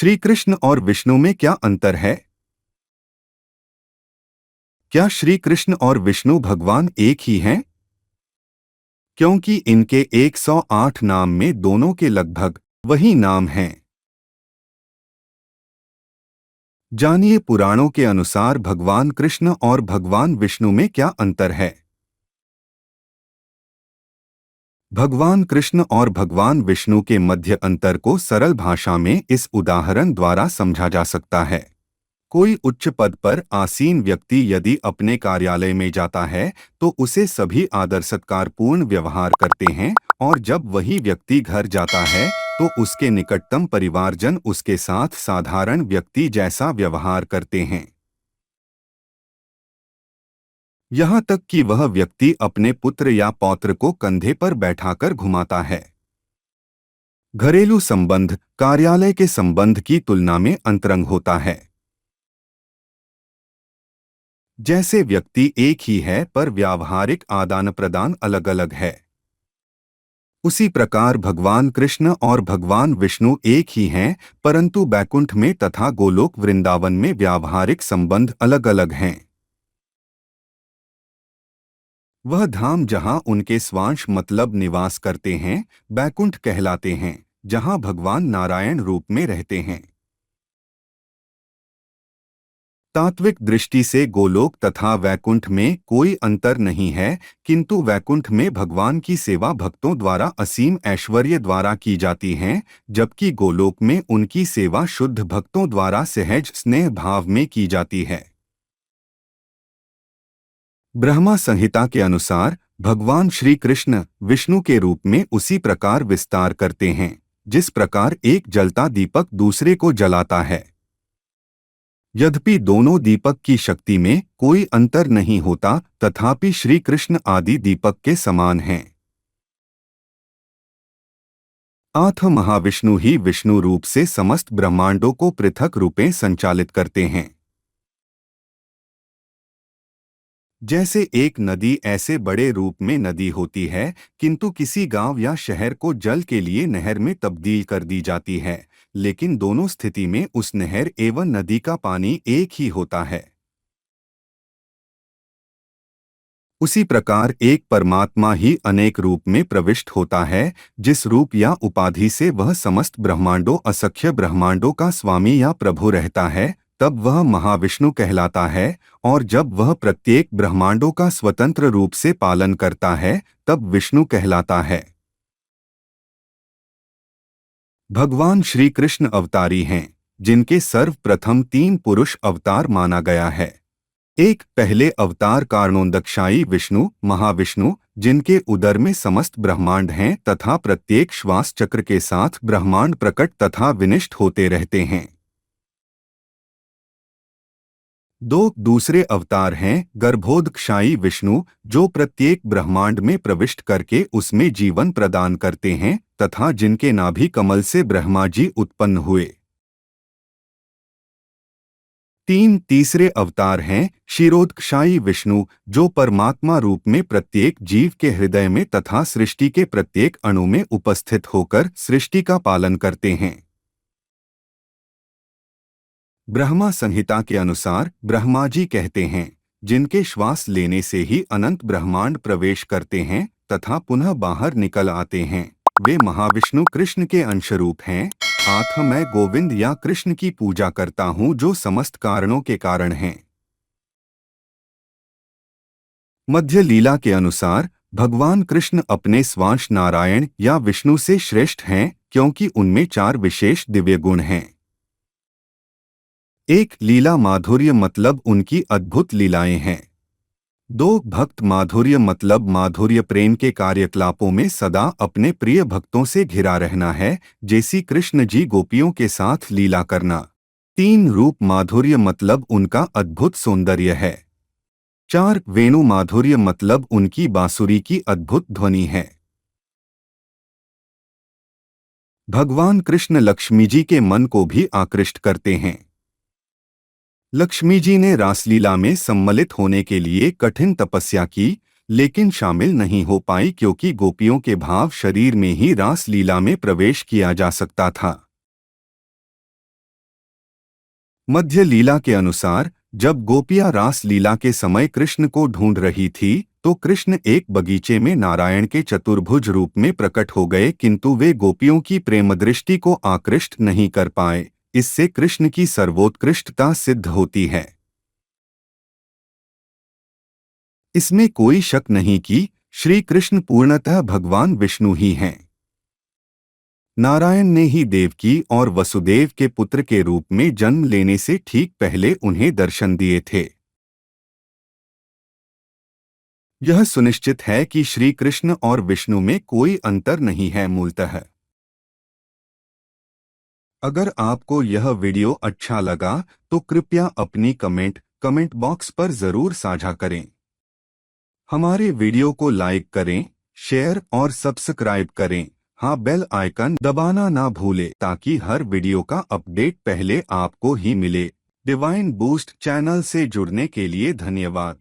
श्री कृष्ण और विष्णु में क्या अंतर है? क्या श्री कृष्ण और विष्णु भगवान एक ही हैं? क्योंकि इनके 108 नाम में दोनों के लगभग वही नाम हैं। जानिए पुराणों के अनुसार भगवान कृष्ण और भगवान विष्णु में क्या अंतर है। भगवान कृष्ण और भगवान विष्णु के मध्य अंतर को सरल भाषा में इस उदाहरण द्वारा समझा जा सकता है। कोई उच्च पद पर आसीन व्यक्ति यदि अपने कार्यालय में जाता है तो उसे सभी आदर सत्कारपूर्ण व्यवहार करते हैं, और जब वही व्यक्ति घर जाता है तो उसके निकटतम परिवारजन उसके साथ साधारण व्यक्ति जैसा व्यवहार करते हैं। यहाँ तक कि वह व्यक्ति अपने पुत्र या पौत्र को कंधे पर बैठाकर घुमाता है। घरेलू संबंध कार्यालय के संबंध की तुलना में अंतरंग होता है। जैसे व्यक्ति एक ही है पर व्यावहारिक आदान प्रदान अलग अलग है, उसी प्रकार भगवान कृष्ण और भगवान विष्णु एक ही हैं, परंतु बैकुंठ में तथा गोलोक वृंदावन में व्यावहारिक संबंध अलग अलग हैं। वह धाम जहाँ उनके स्वांश मतलब निवास करते हैं बैकुंठ कहलाते हैं, जहाँ भगवान नारायण रूप में रहते हैं। तात्विक दृष्टि से गोलोक तथा वैकुंठ में कोई अंतर नहीं है, किंतु वैकुंठ में भगवान की सेवा भक्तों द्वारा असीम ऐश्वर्य द्वारा की जाती है, जबकि गोलोक में उनकी सेवा शुद्ध भक्तों द्वारा सहज स्नेह भाव में की जाती है। ब्रह्मा संहिता के अनुसार भगवान श्री कृष्ण विष्णु के रूप में उसी प्रकार विस्तार करते हैं जिस प्रकार एक जलता दीपक दूसरे को जलाता है। यद्यपि दोनों दीपक की शक्ति में कोई अंतर नहीं होता, तथापि श्री कृष्ण आदि दीपक के समान हैं। आठ महाविष्णु ही विष्णु रूप से समस्त ब्रह्मांडों को पृथक रूपें संचालित करते हैं। जैसे एक नदी ऐसे बड़े रूप में नदी होती है, किंतु किसी गांव या शहर को जल के लिए नहर में तब्दील कर दी जाती है, लेकिन दोनों स्थिति में उस नहर एवं नदी का पानी एक ही होता है। उसी प्रकार एक परमात्मा ही अनेक रूप में प्रविष्ट होता है, जिस रूप या उपाधि से वह समस्त ब्रह्मांडों असंख्य ब्रह्मांडों का स्वामी या प्रभु रहता है, तब वह महाविष्णु कहलाता है, और जब वह प्रत्येक ब्रह्मांडों का स्वतंत्र रूप से पालन करता है तब विष्णु कहलाता है। भगवान श्री कृष्ण अवतारी हैं, जिनके सर्वप्रथम 3 पुरुष अवतार माना गया है। एक पहले अवतार कारणोदकशायी विष्णु महाविष्णु, जिनके उदर में समस्त ब्रह्मांड हैं तथा प्रत्येक श्वास चक्र के साथ ब्रह्मांड प्रकट तथा विनिष्ट होते रहते हैं। 2 दूसरे अवतार हैं गर्भोदकशायी विष्णु, जो प्रत्येक ब्रह्मांड में प्रविष्ट करके उसमें जीवन प्रदान करते हैं तथा जिनके नाभि कमल से ब्रह्मा जी उत्पन्न हुए। 3 तीसरे अवतार हैं क्षीरोदकशायी विष्णु, जो परमात्मा रूप में प्रत्येक जीव के हृदय में तथा सृष्टि के प्रत्येक अणु में उपस्थित होकर सृष्टि का पालन करते हैं। ब्रह्मा संहिता के अनुसार ब्रह्मा जी कहते हैं, जिनके श्वास लेने से ही अनंत ब्रह्मांड प्रवेश करते हैं तथा पुनः बाहर निकल आते हैं, वे महाविष्णु कृष्ण के अंशरूप हैं। आठ मैं गोविंद या कृष्ण की पूजा करता हूँ, जो समस्त कारणों के कारण हैं। मध्य लीला के अनुसार भगवान कृष्ण अपने स्वांश नारायण या विष्णु से श्रेष्ठ हैं, क्योंकि उनमें 4 विशेष दिव्य गुण हैं। एक लीला माधुर्य मतलब उनकी अद्भुत लीलाएं हैं। 2 भक्त माधुर्य मतलब माधुर्य प्रेम के कार्यकलापों में सदा अपने प्रिय भक्तों से घिरा रहना है, जैसी कृष्ण जी गोपियों के साथ लीला करना। 3 रूप माधुर्य मतलब उनका अद्भुत सौंदर्य है। 4 वेणु माधुर्य मतलब उनकी बांसुरी की अद्भुत ध्वनि है। भगवान कृष्ण लक्ष्मी जी के मन को भी आकृष्ट करते हैं। लक्ष्मी जी ने रासलीला में सम्मिलित होने के लिए कठिन तपस्या की, लेकिन शामिल नहीं हो पाई, क्योंकि गोपियों के भाव शरीर में ही रासलीला में प्रवेश किया जा सकता था। मध्य लीला के अनुसार जब गोपियां रास लीला के समय कृष्ण को ढूंढ रही थी तो कृष्ण एक बगीचे में नारायण के चतुर्भुज रूप में प्रकट हो गए, किंतु वे गोपियों की प्रेम दृष्टि को आकृष्ट नहीं कर पाए। इससे कृष्ण की सर्वोत्कृष्टता सिद्ध होती है। इसमें कोई शक नहीं कि श्री कृष्ण पूर्णतः भगवान विष्णु ही हैं। नारायण ने ही देवकी और वसुदेव के पुत्र के रूप में जन्म लेने से ठीक पहले उन्हें दर्शन दिए थे। यह सुनिश्चित है कि श्री कृष्ण और विष्णु में कोई अंतर नहीं है मूलतः। अगर आपको यह वीडियो अच्छा लगा तो कृपया अपनी कमेंट बॉक्स पर जरूर साझा करें। हमारे वीडियो को लाइक करें, शेयर और सब्सक्राइब करें। हाँ, बेल आइकन दबाना ना भूले ताकि हर वीडियो का अपडेट पहले आपको ही मिले। डिवाइन बूस्ट चैनल से जुड़ने के लिए धन्यवाद।